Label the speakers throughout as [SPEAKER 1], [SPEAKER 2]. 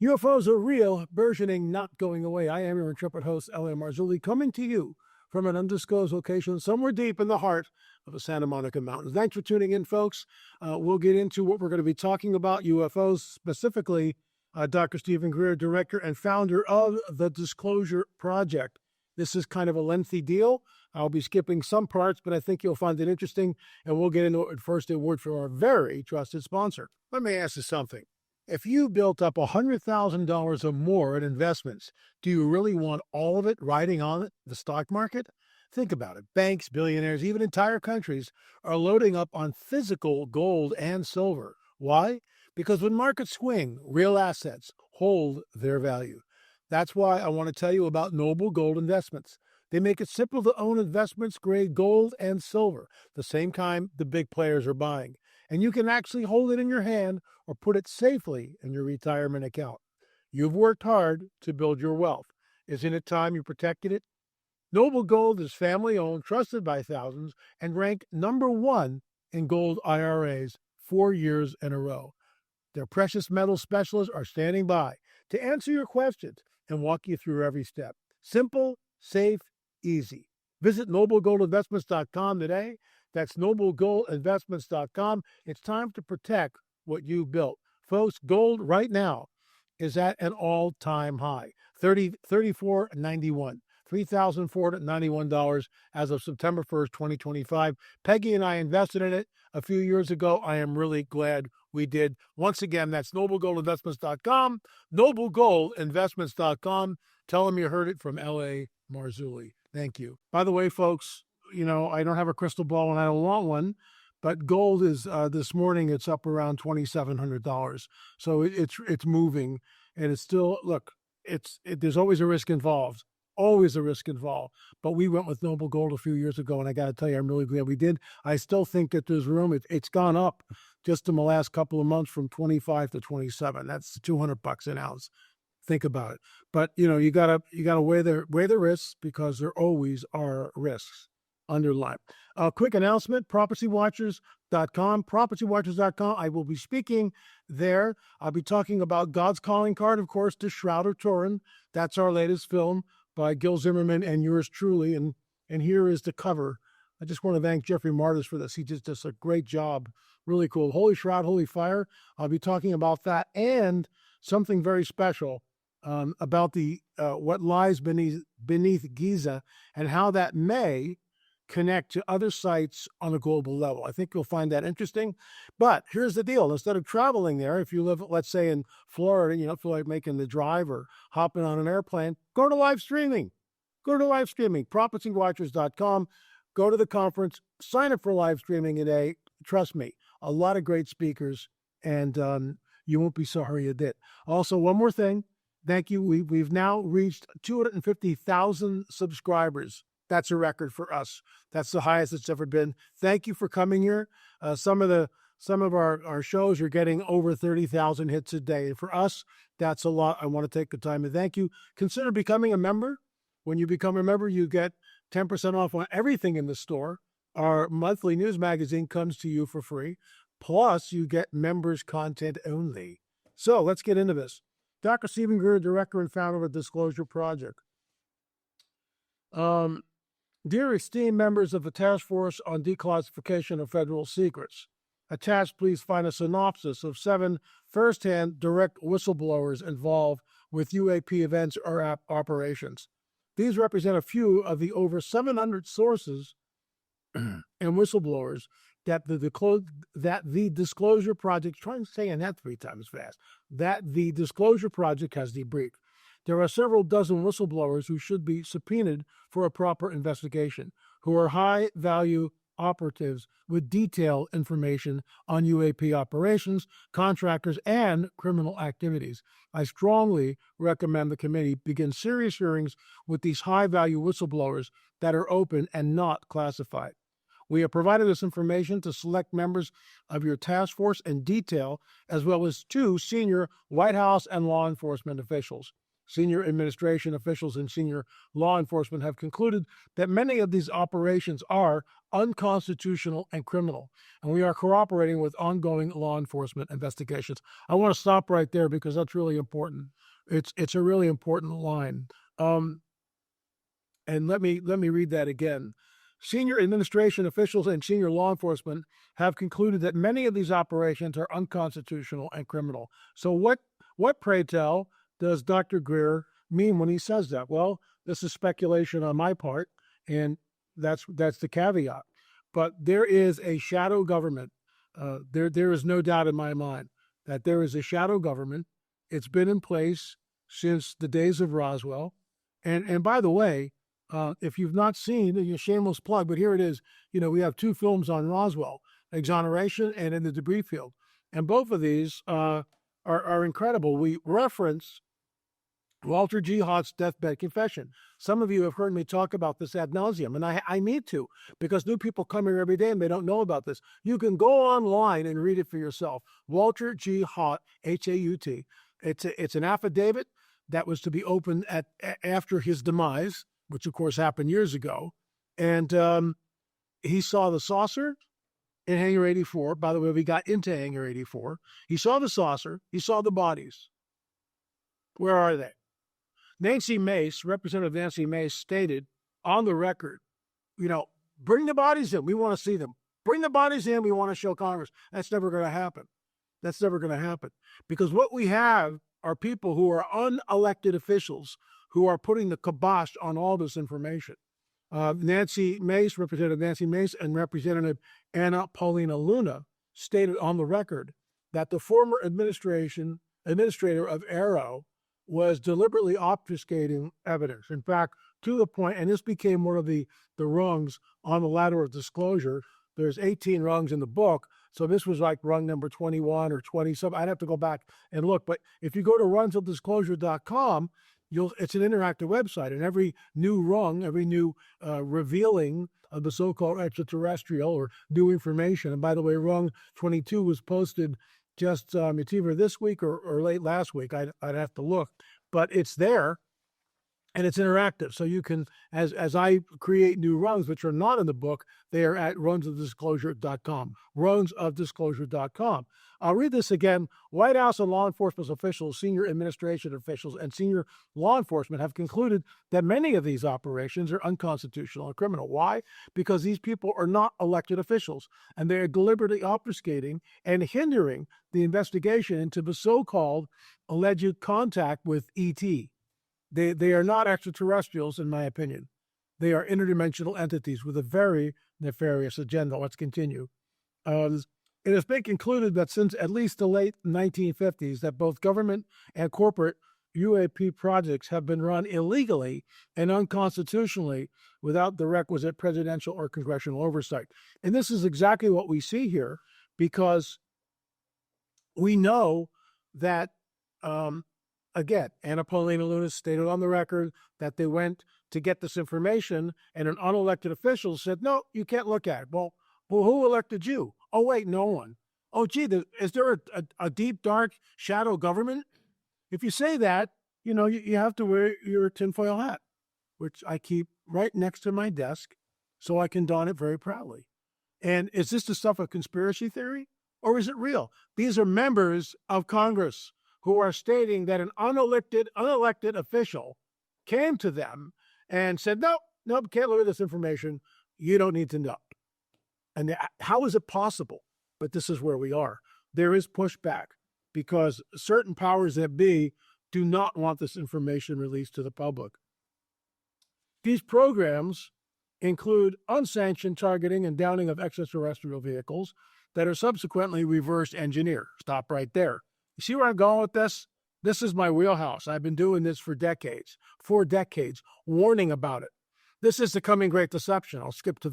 [SPEAKER 1] UFOs are real, burgeoning, not going away. I am your intrepid host, L.A. Marzulli, coming to you from an undisclosed location somewhere deep in the heart of the Santa Monica Mountains. Thanks for tuning in, folks. We'll get into what we're going to be talking about, UFOs, specifically Dr. Stephen Greer, director and founder of the Disclosure Project. This is kind of a lengthy deal. I'll be skipping some parts, but I think you'll find it interesting, and we'll get into it first. A word from our very trusted sponsor. Let me ask you something. If you built up $100,000 or more in investments, do you really want all of it riding on the stock market? Think about it. Banks, billionaires, even entire countries are loading up on physical gold and silver. Why? Because when markets swing, real assets hold their value. That's why I want to tell you about Noble Gold Investments. They make it simple to own investments-grade gold and silver, the same kind the big players are buying. And you can actually hold it in your hand or put it safely in your retirement account. You've worked hard to build your wealth. Isn't it time you protected it? Noble Gold is family-owned, trusted by thousands, and ranked #1 in gold IRAs 4 years in a row. Their precious metal specialists are standing by to answer your questions and walk you through every step. Simple, safe, easy. Visit noblegoldinvestments.com today. That's noblegoldinvestments.com. It's time to protect what you built. Folks, gold right now is at an all-time high, $34.91. $3,491 as of September 1st, 2025. Peggy and I invested in it a few years ago. I am really glad we did. Once again, that's noblegoldinvestments.com, noblegoldinvestments.com. Tell them you heard it from L.A. Marzulli. Thank you. By the way, folks, I don't have a crystal ball and I don't want one, but gold is, this morning, it's up around $2,700. So it's moving, and it's still, look, there's always a risk involved. Always a risk involved. But we went with Noble Gold a few years ago, and I got to tell you, I'm really glad we did. I still think that there's room. It's gone up just in the last couple of months from 25 to 27. That's $200 an ounce. Think about it. But you gotta weigh the risks, because there always are risks underlined. Quick announcement: ProphecyWatchers.com. ProphecyWatchers.com. I will be speaking there. I'll be talking about God's Calling Card, of course, to Shroud or Turin. That's our latest film by Gil Zimmerman and yours truly. And here is the cover. I just want to thank Jeffrey Martis for this. He just does a great job. Really cool. Holy Shroud, Holy Fire. I'll be talking about that and something very special about the what lies beneath Giza and how that may connect to other sites on a global level. I think you'll find that interesting. But here's the deal. Instead of traveling there, if you live, let's say, in Florida, feel like making the drive or hopping on an airplane, go to live streaming. Go to live streaming, ProphecyWatchers.com. Go to the conference, sign up for live streaming today. Trust me, a lot of great speakers, and you won't be sorry you did. Also, one more thing. Thank you. We've now reached 250,000 subscribers. That's a record for us. That's the highest it's ever been. Thank you for coming here. Some of our shows are getting over 30,000 hits a day. For us, that's a lot. I want to take the time to thank you. Consider becoming a member. When you become a member, you get 10% off on everything in the store. Our monthly news magazine comes to you for free. Plus, you get members content only. So let's get into this. Dr. Stephen Greer, director and founder of the Disclosure Project. Dear esteemed members of the Task Force on Declassification of Federal Secrets, attached, please find a synopsis of 7 first-hand direct whistleblowers involved with UAP events or operations. These represent a few of the over 700 sources and whistleblowers that the Disclosure Project, try and say that 3 times fast, that the Disclosure Project has debriefed. There are several dozen whistleblowers who should be subpoenaed for a proper investigation, who are high-value operatives with detailed information on UAP operations, contractors, and criminal activities. I strongly recommend the committee begin serious hearings with these high-value whistleblowers that are open and not classified. We have provided this information to select members of your task force in detail, as well as 2 senior White House and law enforcement officials. senior administration officials, and senior law enforcement have concluded that many of these operations are unconstitutional and criminal, and we are cooperating with ongoing law enforcement investigations. I want to stop right there because that's really important. It's a really important line. And let me read that again. Senior administration officials and senior law enforcement have concluded that many of these operations are unconstitutional and criminal. So what, pray tell, does Dr. Greer mean when he says that? Well, this is speculation on my part, and that's the caveat. But there is a shadow government. There is no doubt in my mind that there is a shadow government. It's been in place since the days of Roswell. And by the way, if you've not seen, a shameless plug, but here it is. We have two films on Roswell, Exoneration and In the Debris Field. And both of these are incredible. We reference Walter G. Haught's deathbed confession. Some of you have heard me talk about this ad nauseum, and I need to, because new people come here every day and they don't know about this. You can go online and read it for yourself. Walter G. Haught, H-A-U-T. It's an affidavit that was to be opened after his demise, which of course happened years ago. And he saw the saucer in Hangar 84. By the way, we got into Hangar 84. He saw the saucer. He saw the bodies. Where are they? Nancy Mace, Representative Nancy Mace, stated on the record, bring the bodies in. We want to see them. Bring the bodies in. We want to show Congress. That's never going to happen. That's never going to happen. Because what we have are people who are unelected officials who are putting the kibosh on all this information. Nancy Mace, Representative Nancy Mace, and Representative Anna Paulina Luna stated on the record that the former administrator of Arrow was deliberately obfuscating evidence. In fact, to the point, and this became one of the rungs on the ladder of disclosure. There's 18 rungs in the book, so this was like rung number 21 or 20 something. I'd have to go back and look, but if you go to rungsofdisclosure.com, it's an interactive website, and every new rung, every new revealing of the so-called extraterrestrial or new information. And by the way, rung 22 was posted just it's either this week or late last week. I'd have to look, but it's there, and it's interactive. So you can, as I create new rungs, which are not in the book, they are at rungsofdisclosure.com, rungsofdisclosure.com. I'll read this again. White House and law enforcement officials, senior administration officials, and senior law enforcement have concluded that many of these operations are unconstitutional and criminal. Why? Because these people are not elected officials, and they are deliberately obfuscating and hindering the investigation into the so-called alleged contact with ET. They are not extraterrestrials, in my opinion. They are interdimensional entities with a very nefarious agenda. Let's continue. It has been concluded that since at least the late 1950s that both government and corporate UAP projects have been run illegally and unconstitutionally without the requisite presidential or congressional oversight. And this is exactly what we see here, because we know that, again, Anna Paulina Luna stated on the record that they went to get this information, and an unelected official said, no, you can't look at it. Well, who elected you? Oh, wait, no one. Oh, gee, is there a deep, dark shadow government? If you say that, you have to wear your tinfoil hat, which I keep right next to my desk so I can don it very proudly. And is this the stuff of conspiracy theory, or is it real? These are members of Congress who are stating that an unelected official came to them and said, nope, can't look at this information. You don't need to know. And how is it possible? But this is where we are. There is pushback because certain powers that be do not want this information released to the public. These programs include unsanctioned targeting and downing of extraterrestrial vehicles that are subsequently reverse engineered. Stop right there. You see where I'm going with this? This is my wheelhouse. I've been doing this for decades, warning about it. This is the coming great deception. I'll skip to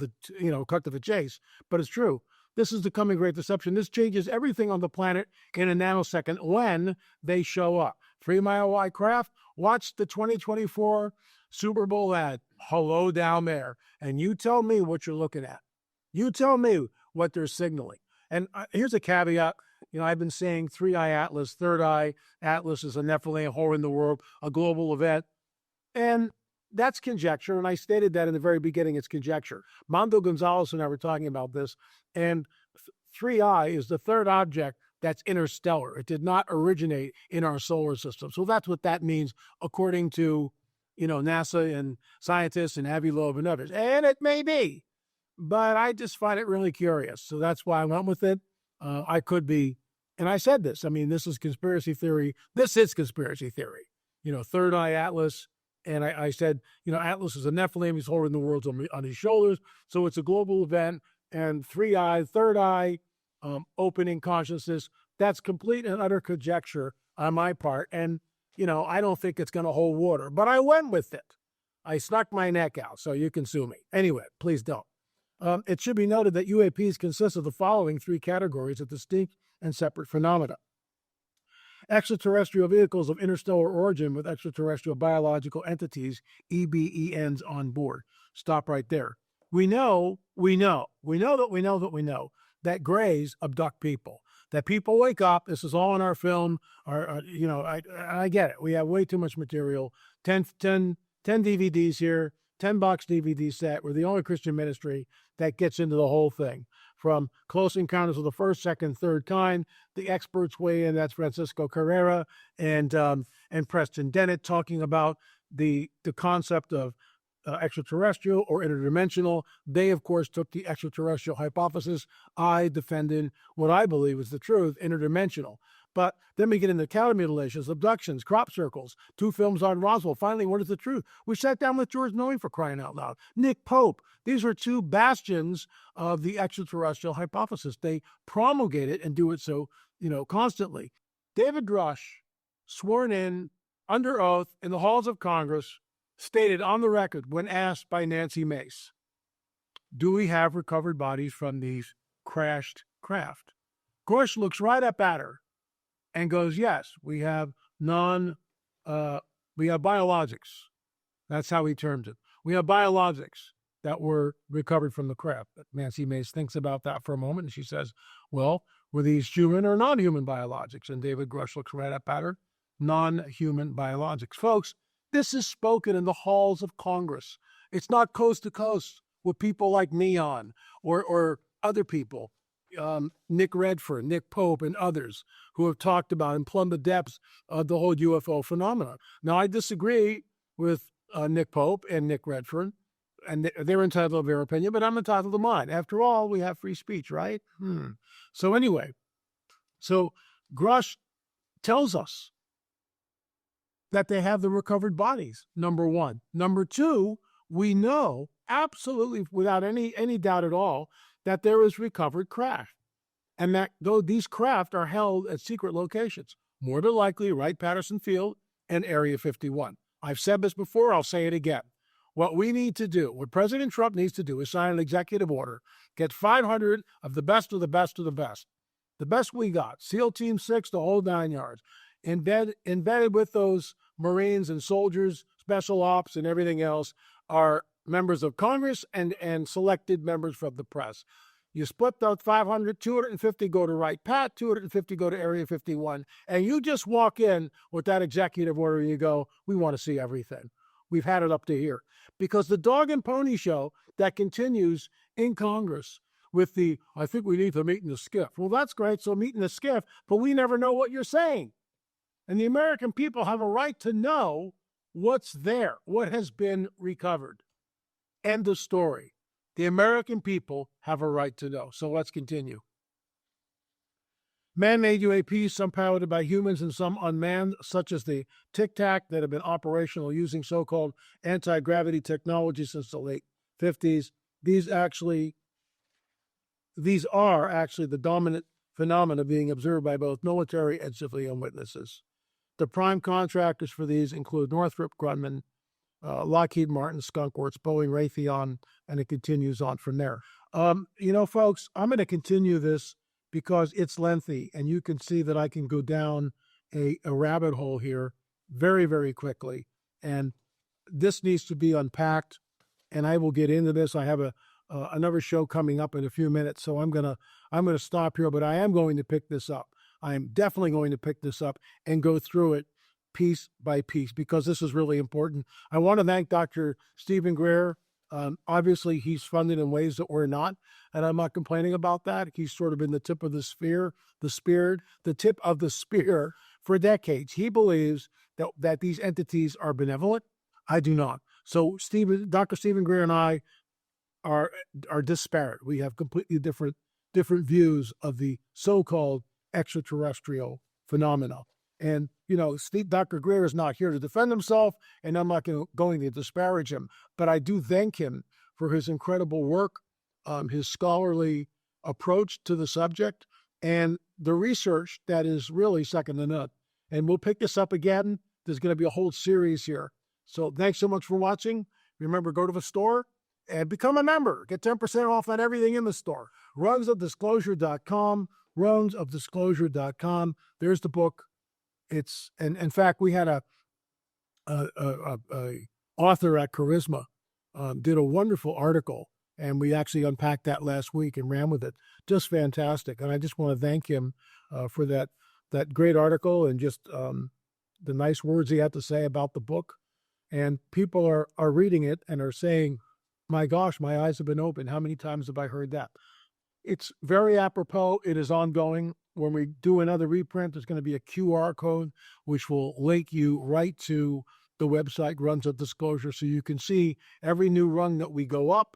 [SPEAKER 1] cut to the chase, but it's true. This is the coming great deception. This changes everything on the planet in a nanosecond when they show up. 3 Mile Wide Craft, watch the 2024 Super Bowl ad. Hello down there. And you tell me what you're looking at. You tell me what they're signaling. And here's a caveat. I've been saying Three Eye Atlas, Third Eye Atlas is a Nephilim horror in the world, a global event. And that's conjecture. And I stated that in the very beginning, it's conjecture. Mondo Gonzalez and I were talking about this. And Three Eye is the third object that's interstellar. It did not originate in our solar system. So that's what that means, according to, NASA and scientists and Avi Loeb and others. And it may be, but I just find it really curious. So that's why I went with it. I could be, and I said this, this is conspiracy theory. This is conspiracy theory. Third Eye Atlas. And I said, Atlas is a Nephilim. He's holding the world on his shoulders. So it's a global event. And Three Eye, Third Eye, opening consciousness. That's complete and utter conjecture on my part. And, I don't think it's going to hold water. But I went with it. I snuck my neck out, so you can sue me. Anyway, please don't. It should be noted that UAPs consist of the following three categories of distinct and separate phenomena. Extraterrestrial vehicles of interstellar origin with extraterrestrial biological entities, EBENs, on board. Stop right there. We know that Greys abduct people, that people wake up. This is all in our film. I get it. We have way too much material. 10 DVDs here, 10-box DVD set. We're the only Christian ministry that gets into the whole thing. From Close Encounters of the First, Second, Third Kind, the experts weigh in. That's Francisco Carrera and Preston Dennett talking about the concept of extraterrestrial or interdimensional. They, of course, took the extraterrestrial hypothesis. I defended what I believe is the truth, interdimensional. But then we get into cow mutilations, abductions, crop circles, 2 films on Roswell. Finally, what is the truth? We sat down with George Noe, for crying out loud. Nick Pope. These are 2 bastions of the extraterrestrial hypothesis. They promulgate it and do it so, constantly. David Rush, sworn in under oath in the halls of Congress, stated on the record when asked by Nancy Mace, do we have recovered bodies from these crashed craft? Grush looks right up at her and goes, yes, we have biologics. That's how he termed it. We have biologics that were recovered from the craft. Nancy Mace thinks about that for a moment, and she says, well, were these human or non-human biologics? And David Grush looks right up at her. Non-human biologics. Folks, this is spoken in the halls of Congress. It's not coast to coast with people like me on or other people. Nick Redfern, Nick Pope, and others who have talked about and plumbed the depths of the whole UFO phenomenon. Now, I disagree with Nick Pope and Nick Redfern, and they're entitled to their opinion, but I'm entitled to mine. After all, we have free speech, right? So anyway, Grush tells us that they have the recovered bodies, number one. Number two, we know absolutely without any doubt at all that there is recovered craft, and that though these craft are held at secret locations, more than likely Wright-Patterson Field and Area 51. I've said this before, I'll say it again. What we need to do, what President Trump needs to do is sign an executive order, get 500 of the best of the best of the best. The best we got, SEAL Team 6, the whole 9 yards, embedded with those Marines and soldiers, special ops and everything else, are members of Congress and selected members from the press. You split those 500, 250 go to Wright-Pat, 250 go to Area 51, and you just walk in with that executive order and you go, we want to see everything. We've had it up to here. Because the dog and pony show that continues in Congress with I think we need to meet in the skiff. Well, that's great, so meet in the skiff, but we never know what you're saying. And the American people have a right to know what's there, what has been recovered. End of story. The American people have a right to know. So let's continue. Man-made UAPs, some piloted by humans and some unmanned, such as the Tic Tac, that have been operational using so-called anti-gravity technology since the late 50s. These are actually the dominant phenomena being observed by both military and civilian witnesses. The prime contractors for these include Northrop Grumman, Lockheed Martin, Skunk Works, Boeing, Raytheon, and it continues on from there. Folks, I'm going to continue this because it's lengthy, and you can see that I can go down a rabbit hole here very, very quickly. And this needs to be unpacked, and I will get into this. I have another show coming up in a few minutes, so I'm gonna stop here. But I am going to pick this up. I am definitely going to pick this up and go through it piece by piece because this is really important. I want to thank Dr. Stephen Greer. Obviously, he's funded in ways that we're not, and I'm not complaining about that. He's sort of been the tip of the spear, the tip of the spear for decades. He believes that these entities are benevolent. I do not. So Dr. Stephen Greer and I are disparate. We have completely different views of the so-called extraterrestrial phenomena. And, Dr. Greer is not here to defend himself, and I'm not going to disparage him. But I do thank him for his incredible work, his scholarly approach to the subject, and the research that is really second to none. And we'll pick this up again. There's going to be a whole series here. So thanks so much for watching. Remember, go to the store and become a member. Get 10% off on everything in the store. Rungsofdisclosure.com, rungsofdisclosure.com. There's the book. And in fact, we had a author at Charisma did a wonderful article, and we actually unpacked that last week and ran with it. Just fantastic. And I just want to thank him for that great article and just the nice words he had to say about the book. And people are reading it and are saying, my gosh, my eyes have been opened. How many times have I heard that? It's very apropos. It is ongoing. When we do another reprint, there's going to be a QR code, which will link you right to the website, Rungs of Disclosure, so you can see every new rung that we go up.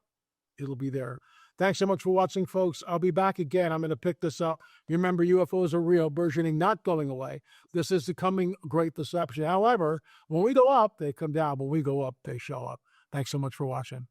[SPEAKER 1] It'll be there. Thanks so much for watching, folks. I'll be back again. I'm going to pick this up. Remember, UFOs are real, burgeoning, not going away. This is the coming great deception. However, when we go up, they come down. When we go up, they show up. Thanks so much for watching.